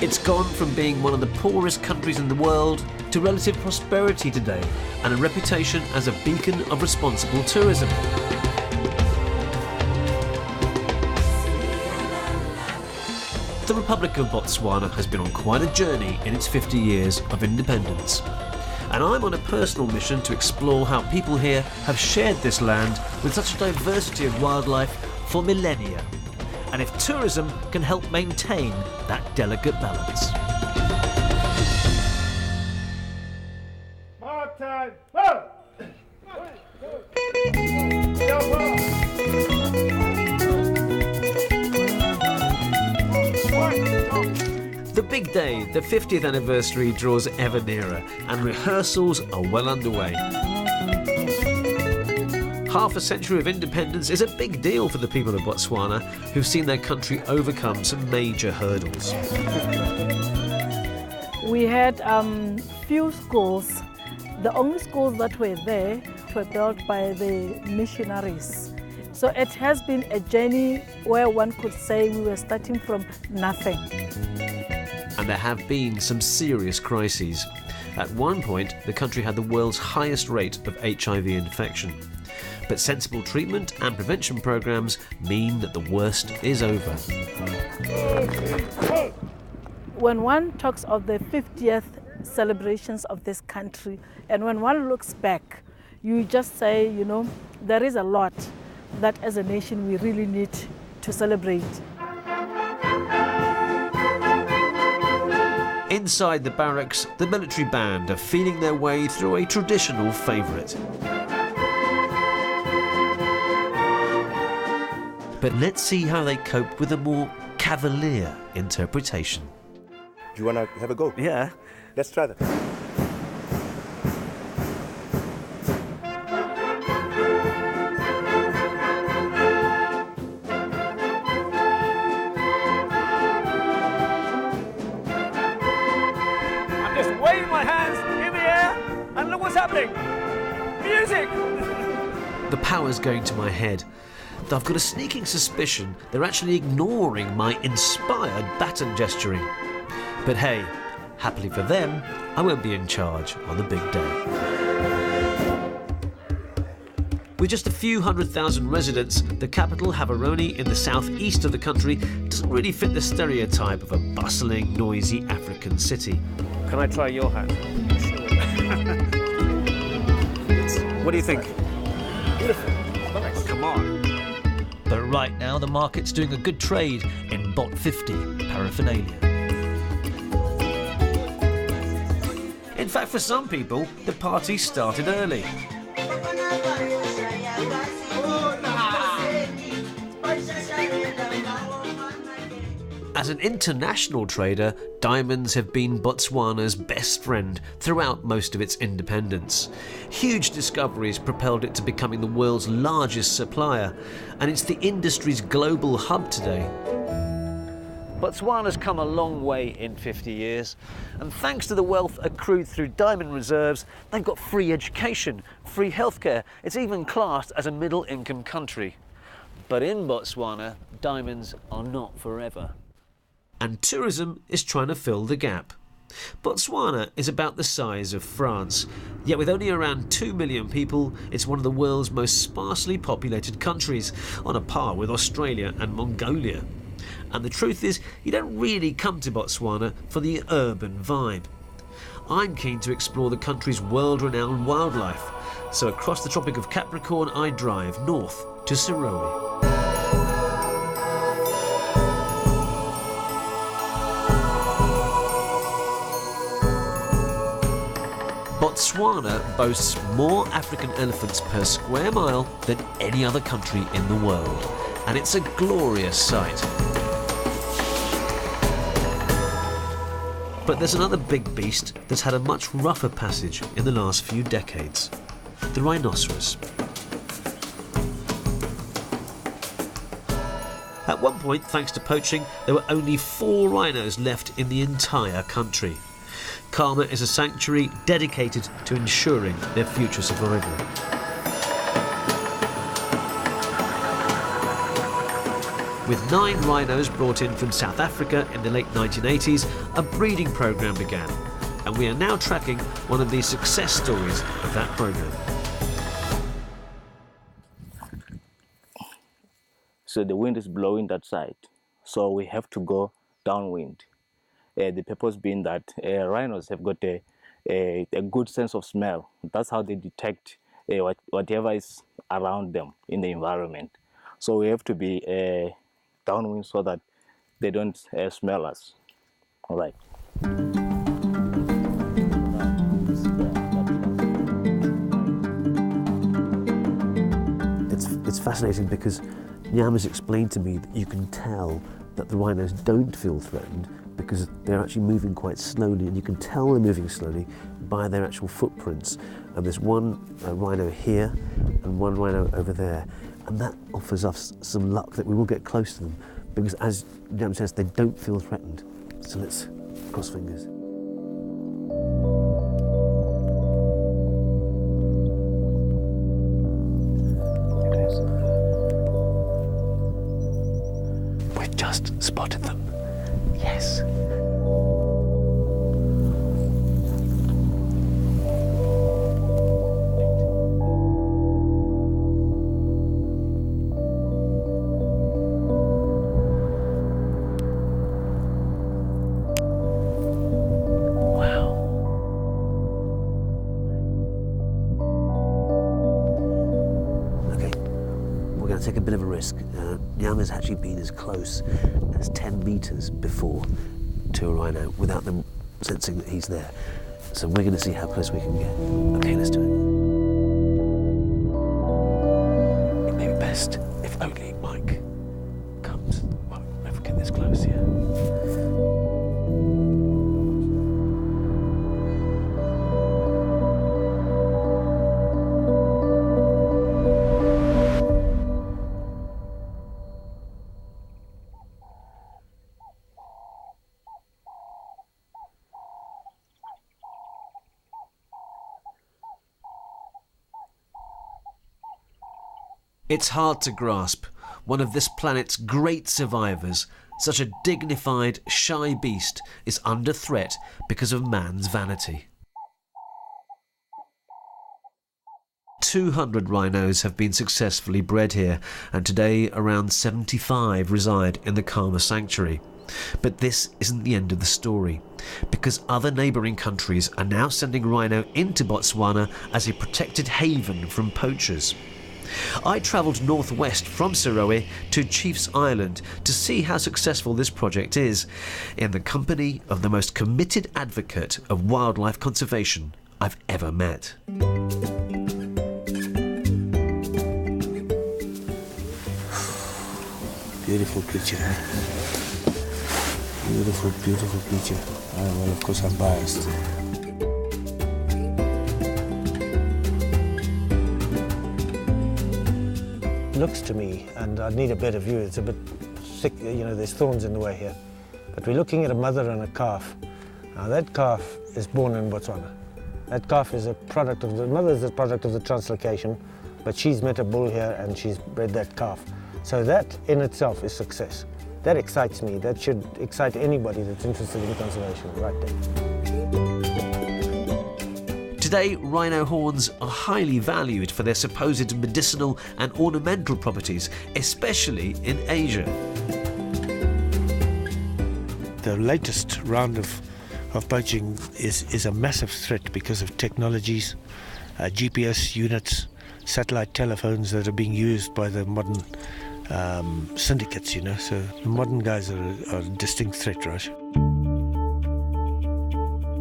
It's gone from being one of the poorest countries in the world to relative prosperity today and a reputation as a beacon of responsible tourism. The Republic of Botswana has been on quite a journey in its 50 years of independence. And I'm on a personal mission to explore how people here have shared this land with such a diversity of wildlife for millennia, and if tourism can help maintain that delicate balance. The big day, the 50th anniversary, draws ever nearer, and rehearsals are well underway. Half a century of independence is a big deal for the people of Botswana, who've seen their country overcome some major hurdles. We had few schools. The only schools that were there were built by the missionaries. So it has been a journey where one could say we were starting from nothing. And there have been some serious crises. At one point, the country had the world's highest rate of HIV infection. But sensible treatment and prevention programs mean that the worst is over. When one talks of the 50th celebrations of this country, and when one looks back, you just say, you know, there is a lot that as a nation we really need to celebrate. Inside the barracks, the military band are feeling their way through a traditional favourite. But let's see how they cope with a more cavalier interpretation. Do you want to have a go? Yeah. Let's try that. I'm just waving my hands in the air and look what's happening. Music! The power's going to my head. I've got a sneaking suspicion they're actually ignoring my inspired baton gesturing. But hey, happily for them, I won't be in charge on the big day. With just a few 100,000 residents, the capital, Gaborone, in the southeast of the country, doesn't really fit the stereotype of a bustling, noisy African city. Can I try your hat? What do you think? Beautiful. Nice. Come on. But right now, the market's doing a good trade in Bot 50 paraphernalia. In fact, for some people, the party started early. As an international trader, diamonds have been Botswana's best friend throughout most of its independence. Huge discoveries propelled it to becoming the world's largest supplier, and it's the industry's global hub today. Botswana's come a long way in 50 years, and thanks to the wealth accrued through diamond reserves, they've got free education, free healthcare. It's even classed as a middle-income country. But in Botswana, diamonds are not forever. And tourism is trying to fill the gap. Botswana is about the size of France, yet with only around 2 million people, it's one of the world's most sparsely populated countries, on a par with Australia and Mongolia. And the truth is, you don't really come to Botswana for the urban vibe. I'm keen to explore the country's world-renowned wildlife, so across the Tropic of Capricorn I drive north to Serowe. Botswana boasts more African elephants per square mile than any other country in the world, and it's a glorious sight. But there's another big beast that's had a much rougher passage in the last few decades: the rhinoceros. At one point, thanks to poaching, there were only 4 rhinos left in the entire country. Kama is a sanctuary dedicated to ensuring their future survival. With 9 rhinos brought in from South Africa in the late 1980s, a breeding program began. And we are now tracking one of the success stories of that program. So the wind is blowing that side, so we have to go downwind. The purpose being that rhinos have got a good sense of smell. That's how they detect whatever is around them in the environment. So we have to be downwind so that they don't smell us. All right. It's fascinating because Nyam has explained to me that you can tell that the rhinos don't feel threatened because they're actually moving quite slowly, and you can tell they're moving slowly by their actual footprints. And there's one rhino here and one rhino over there, and that offers us some luck that we will get close to them because, as Nyam says, they don't feel threatened. So let's cross fingers. Just spotted them. Yes. Wow. Okay, we're going to take a bit of a risk. Nyam has actually been as close as 10 meters before to a rhino without them sensing that he's there. So we're going to see how close we can get. Okay, let's do it. It may be best if only Mike comes. Well, if we get this close, yeah. It's hard to grasp. One of this planet's great survivors, such a dignified, shy beast, is under threat because of man's vanity. 200 rhinos have been successfully bred here, and today around 75 reside in the Kama Sanctuary. But this isn't the end of the story, because other neighbouring countries are now sending rhino into Botswana as a protected haven from poachers. I travelled northwest from Serowe to Chiefs Island to see how successful this project is, in the company of the most committed advocate of wildlife conservation I've ever met. Beautiful creature, eh? Beautiful, beautiful creature. Well, of course I'm biased. Looks to me, and I need a better view, it's a bit thick, you know, there's thorns in the way here. But we're looking at a mother and a calf. Now that calf is born in Botswana. That calf is a product of the mother is a product of the translocation, but she's met a bull here and she's bred that calf. So that in itself is success. That excites me. That should excite anybody that's interested in conservation right there. Today, rhino horns are highly valued for their supposed medicinal and ornamental properties, especially in Asia. The latest round of poaching is a massive threat because of technologies, GPS units, satellite telephones that are being used by the modern syndicates, you know. So the modern guys are a distinct threat, right?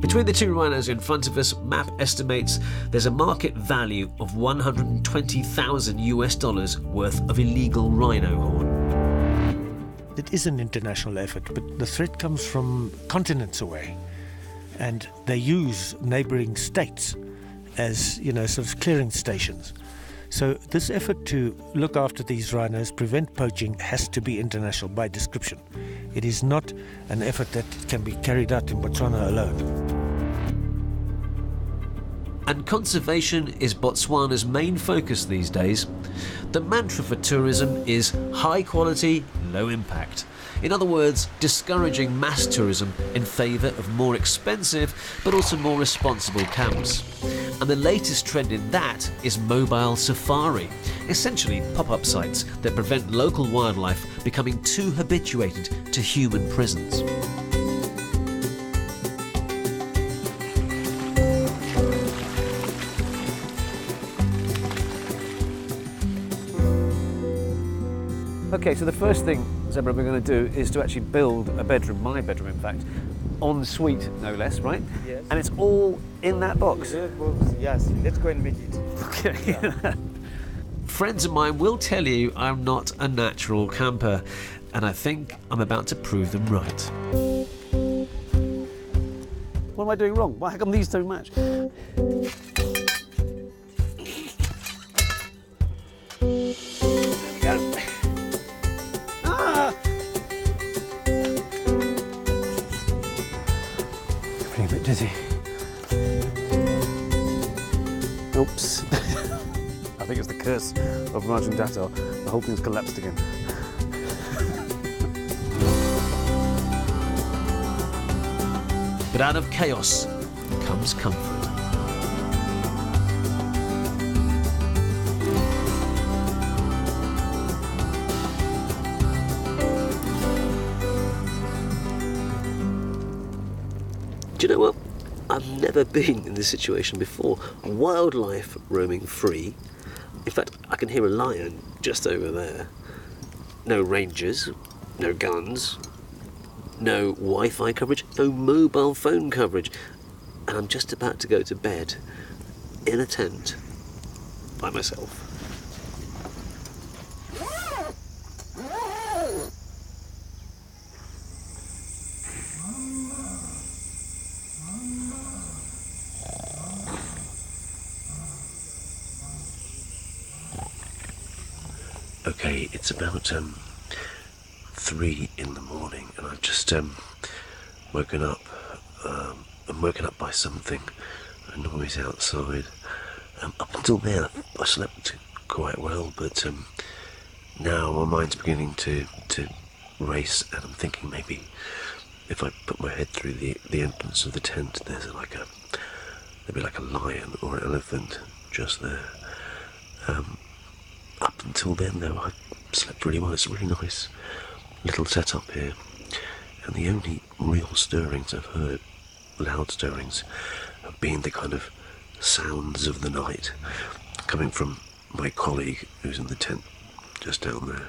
Between the two rhinos in front of us, MAP estimates there's a market value of $120,000 worth of illegal rhino horn. It is an international effort, but the threat comes from continents away, and they use neighbouring states as, you know, sort of clearing stations. So this effort to look after these rhinos, prevent poaching, has to be international by description. It is not an effort that can be carried out in Botswana alone. And conservation is Botswana's main focus these days. The mantra for tourism is high quality, low impact. In other words, discouraging mass tourism in favour of more expensive but also more responsible camps. And the latest trend in that is mobile safari, essentially pop-up sites that prevent local wildlife becoming too habituated to human prisons. Okay, so the first thing, Zebra, we're going to do is to actually build a bedroom, my bedroom in fact, en suite no less, right? Yes. And it's all in that box. Yes, let's go and make it. Okay. Yeah. Friends of mine will tell you I'm not a natural camper, and I think I'm about to prove them right. What am I doing wrong? How come these don't match? A bit dizzy. Oops. I think it's the curse of Rajan Datar. The whole thing's collapsed again. But out of chaos comes comfort. Do you know what? I've never been in this situation before. Wildlife roaming free. In fact, I can hear a lion just over there. No rangers, no guns, no Wi-Fi coverage, no mobile phone coverage. And I'm just about to go to bed in a tent by myself. Okay, it's about 3 in the morning, and I've just woken up. I'm woken up by something, a noise outside. Up until then, I slept quite well, but now my mind's beginning to race, and I'm thinking maybe if I put my head through the entrance of the tent, there'll be like a lion or an elephant just there. Up until then, though, I slept really well. It's a really nice little setup here. And the only real stirrings I've heard, loud stirrings, have been the kind of sounds of the night coming from my colleague who's in the tent just down there.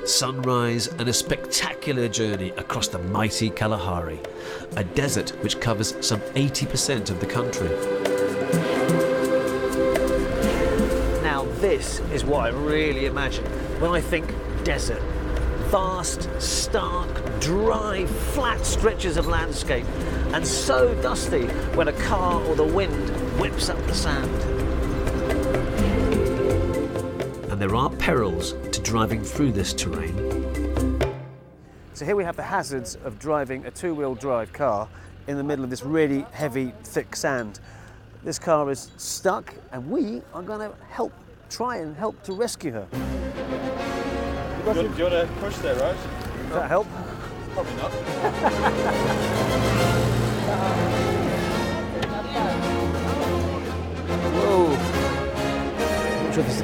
Sunrise and a spectacular journey across the mighty Kalahari, a desert which covers some 80% of the country. Now this is what I really imagine when I think desert. Vast, stark, dry, flat stretches of landscape, and so dusty when a car or the wind whips up the sand. And there are perils to driving through this terrain. So here we have the hazards of driving a two-wheel drive car in the middle of this really heavy, thick sand. This car is stuck, and we are going to try and help to rescue her. Do you want to push there, right? Does that help? Probably not. Whoa! I'm not sure if this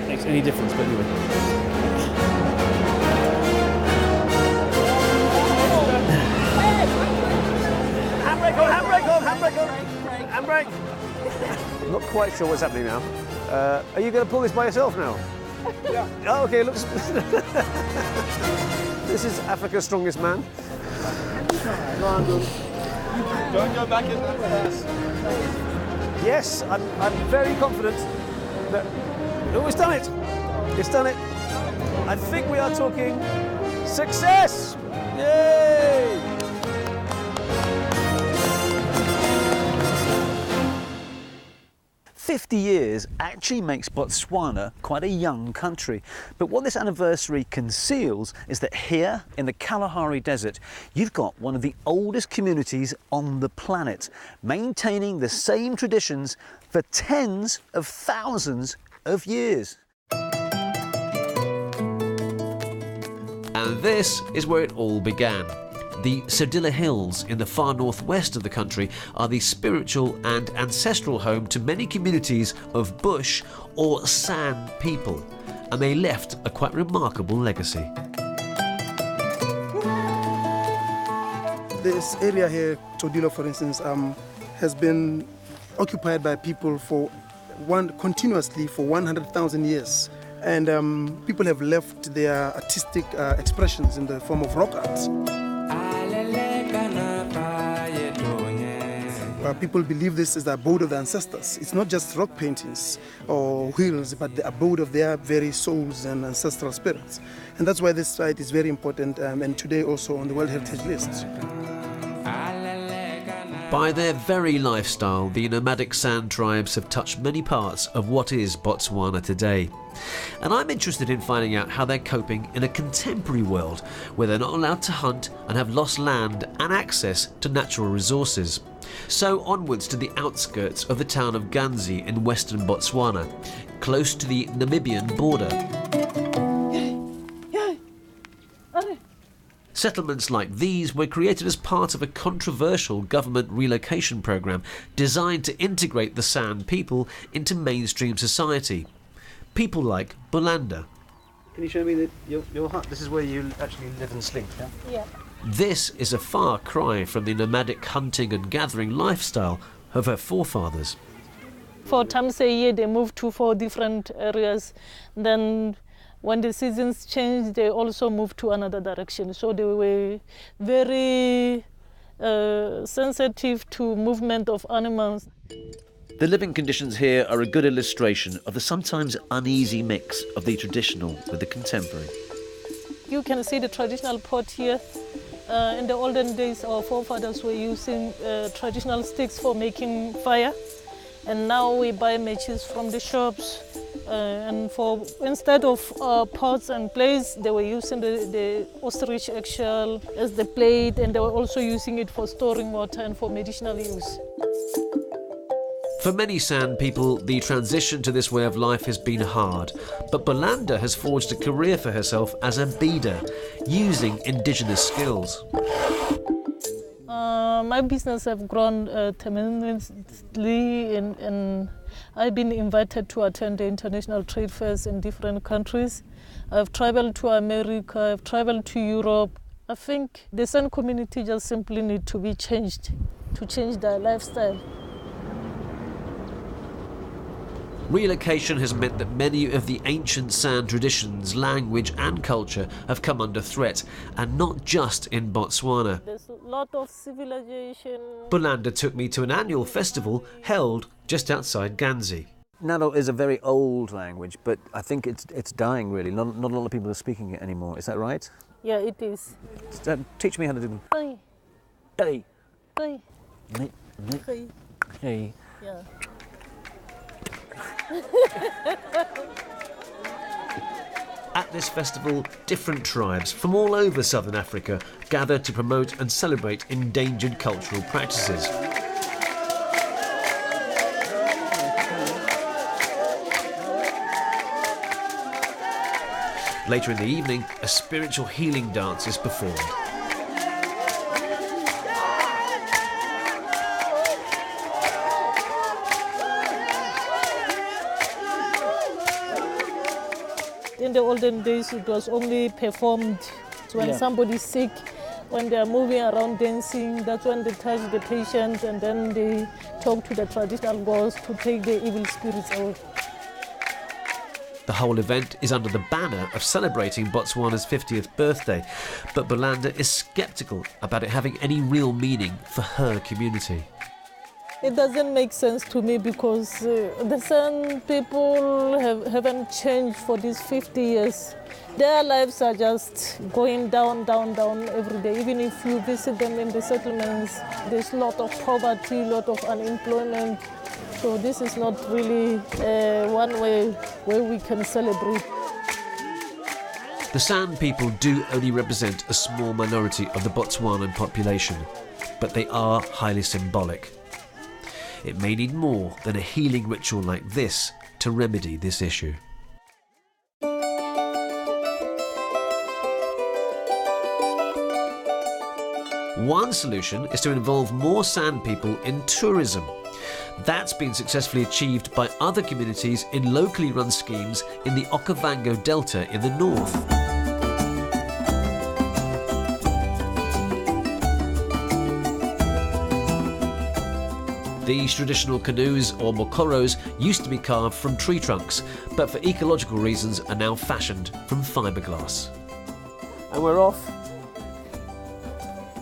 makes any difference, but anyway. Handbrake! I'm not quite sure what's happening now. Are you going to pull this by yourself now? Yeah. Oh, okay, looks... This is Africa's strongest man. Don't go back in that fast. Yes, I'm very confident that... Oh, it's done it! It's done it. I think we are talking success! Yay! 50 years actually makes Botswana quite a young country. But what this anniversary conceals is that here in the Kalahari Desert, you've got one of the oldest communities on the planet, maintaining the same traditions for tens of thousands of years. And this is where it all began. The Sodila Hills in the far northwest of the country are the spiritual and ancestral home to many communities of bush or San people, and they left a quite remarkable legacy. This area here, Sodila for instance, has been occupied by people continuously for 100,000 years. And people have left their artistic expressions in the form of rock art. People believe this is the abode of the ancestors. It's not just rock paintings or wheels, but the abode of their very souls and ancestral spirits. And that's why this site is very important, and today also on the World Heritage List. By their very lifestyle, the nomadic San tribes have touched many parts of what is Botswana today. And I'm interested in finding out how they're coping in a contemporary world where they're not allowed to hunt and have lost land and access to natural resources. So onwards to the outskirts of the town of Ganzi in western Botswana, close to the Namibian border. Settlements like these were created as part of a controversial government relocation program designed to integrate the San people into mainstream society. People like Bolanda. Can you show me your hut? This is where you actually live and sleep, yeah? Yeah. This is a far cry from the nomadic hunting and gathering lifestyle of her forefathers. 4 times a year they move to 4 different areas. Then when the seasons change, they also move to another direction. So they were very sensitive to movement of animals. The living conditions here are a good illustration of the sometimes uneasy mix of the traditional with the contemporary. You can see the traditional pot here. In the olden days, our forefathers were using traditional sticks for making fire. And now we buy matches from the shops. And instead of pots and plates, they were using the ostrich eggshell as the plate, and they were also using it for storing water and for medicinal use. For many San people, the transition to this way of life has been hard, but Bolanda has forged a career for herself as a beader, using indigenous skills. My business has grown tremendously, and I've been invited to attend the international trade fairs in different countries. I've traveled to America, I've traveled to Europe. I think the San community just simply need to be changed, to change their lifestyle. Relocation has meant that many of the ancient San traditions, language and culture have come under threat, and not just in Botswana. There's a lot of civilization. Bolanda took me to an annual festival held just outside Ganzi. Nalo is a very old language, but I think it's dying really. Not a lot of people are speaking it anymore. Is that right? Yeah, it is. Teach me how to do them. Hey. Hey. Hey. Hey. Hey. Yeah. At this festival, different tribes from all over southern Africa gather to promote and celebrate endangered cultural practices. Later in the evening, a spiritual healing dance is performed. In the olden days, it was only performed when somebody's sick, when they are moving around dancing. That's when they touch the patient, and then they talk to the traditional gods to take the evil spirits out. The whole event is under the banner of celebrating Botswana's 50th birthday, but Bolanda is sceptical about it having any real meaning for her community. It doesn't make sense to me because the San people haven't changed for these 50 years. Their lives are just going down, down, down every day. Even if you visit them in the settlements, there's a lot of poverty, a lot of unemployment. So this is not really one way where we can celebrate. The San people do only represent a small minority of the Botswanan population, but they are highly symbolic. It may need more than a healing ritual like this to remedy this issue. One solution is to involve more San people in tourism. That's been successfully achieved by other communities in locally run schemes in the Okavango Delta in the north. These traditional canoes, or mokoros, used to be carved from tree trunks, but for ecological reasons are now fashioned from fiberglass. And we're off.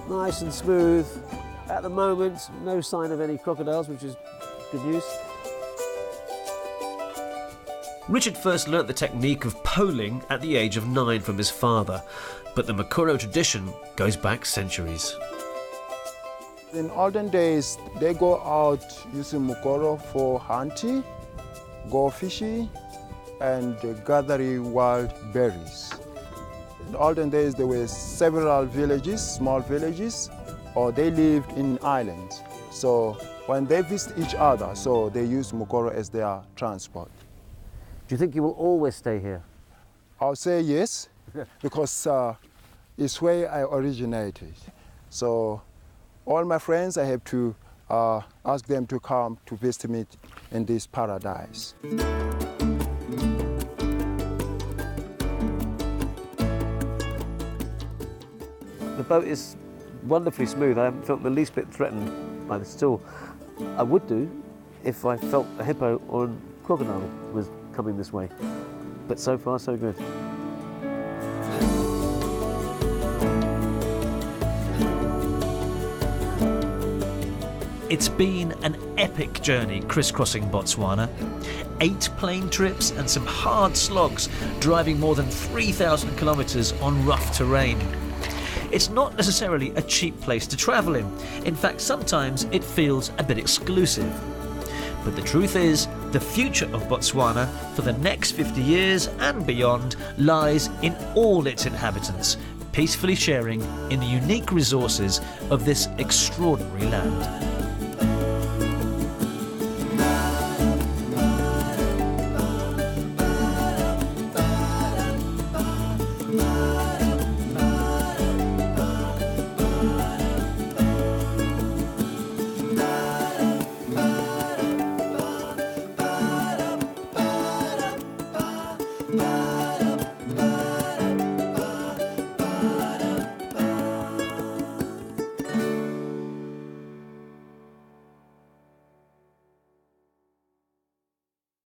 Nice and smooth. At the moment, no sign of any crocodiles, which is good news. Richard first learnt the technique of poling at the age of 9 from his father, but the Mokoro tradition goes back centuries. In olden days, they go out using mukoro for hunting, go fishing, and gathering wild berries. In olden days, there were several villages, small villages, or they lived in islands. So when they visit each other, so they use mukoro as their transport. Do you think you will always stay here? I'll say yes, because it's where I originated. So all my friends, I have to ask them to come to visit me in this paradise. The boat is wonderfully smooth. I haven't felt the least bit threatened by this at all. I would do if I felt a hippo or a crocodile was coming this way. But so far, so good. It's been an epic journey crisscrossing Botswana. 8 plane trips and some hard slogs, driving more than 3,000 kilometres on rough terrain. It's not necessarily a cheap place to travel in. In fact, sometimes it feels a bit exclusive. But the truth is, the future of Botswana for the next 50 years and beyond lies in all its inhabitants, peacefully sharing in the unique resources of this extraordinary land.